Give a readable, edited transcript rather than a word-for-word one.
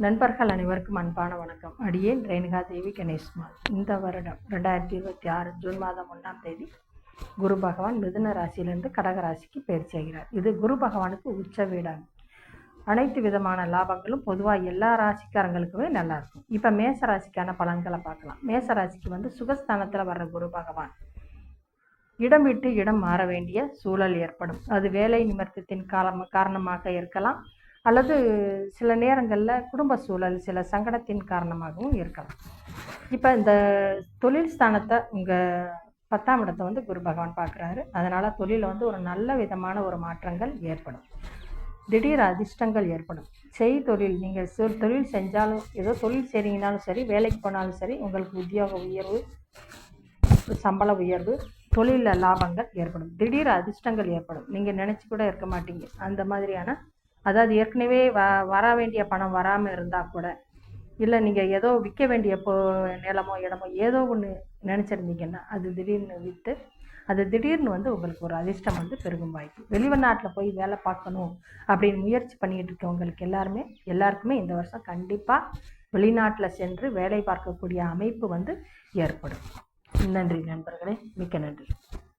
நண்பர்கள் அனைவருக்கும் அன்பான வணக்கம். அடியேன் ரேணுகா தேவி கணேஷ்மால். இந்த வருடம் 2026 ஜூன் மாதம் 1ஆம் தேதி குரு பகவான் மிதுன ராசியிலிருந்து கடக ராசிக்கு பயிற்சி ஆகிறார். இது குரு பகவானுக்கு உச்ச வீடாகும். அனைத்து விதமான லாபங்களும் பொதுவாக எல்லா ராசிக்காரங்களுக்குமே நல்லா இருக்கும். இப்போ மேச ராசிக்கான பலன்களை பார்க்கலாம். மேச ராசிக்கு சுகஸ்தானத்தில் வர்ற குரு பகவான் இடம் விட்டு இடம் மாற வேண்டிய சூழல் ஏற்படும். அது வேலை நிமித்தத்தின் காரணமாக இருக்கலாம், அல்லது சில நேரங்களில் குடும்ப சூழல் சில சங்கடத்தின் காரணமாகவும் இருக்கலாம். இப்போ இந்த தொழில் ஸ்தானத்தை உங்கள் 10ஆம் இடத்தை குரு பகவான் பார்க்குறாரு. அதனால் தொழிலில் ஒரு நல்ல விதமான ஒரு மாற்றங்கள் ஏற்படும். திடீர் அதிர்ஷ்டங்கள் ஏற்படும். தொழில் நீங்கள் தொழில் செஞ்சாலும், ஏதோ தொழில் செய்கிறீங்கனாலும் சரி, வேலைக்கு போனாலும் சரி, உங்களுக்கு உத்தியோக உயர்வு, சம்பள உயர்வு, தொழிலில் லாபங்கள் ஏற்படும். திடீர் அதிர்ஷ்டங்கள் ஏற்படும். நீங்கள் நினச்சி கூட இருக்க மாட்டீங்க. அந்த மாதிரியான, அதாவது ஏற்கனவே வர வேண்டிய பணம் வராமல் இருந்தால் கூட, இல்லை நீங்கள் ஏதோ விற்க வேண்டிய நிலமோ இடமோ ஏதோ ஒன்று நினச்சிருந்தீங்கன்னா அது திடீர்னு விற்று அது திடீர்னு உங்களுக்கு ஒரு அதிர்ஷ்டம் பெருகும் வாய்ப்பு. வெளிநாட்டில் போய் வேலை பார்க்கணும் அப்படின்னு முயற்சி பண்ணிகிட்டு இருக்கவங்களுக்கு எல்லாருக்குமே இந்த வருஷம் கண்டிப்பாக வெளிநாட்டில் சென்று வேலை பார்க்கக்கூடிய அமைப்பு ஏற்படும். நன்றி நண்பர்களே, மிக்க நன்றி.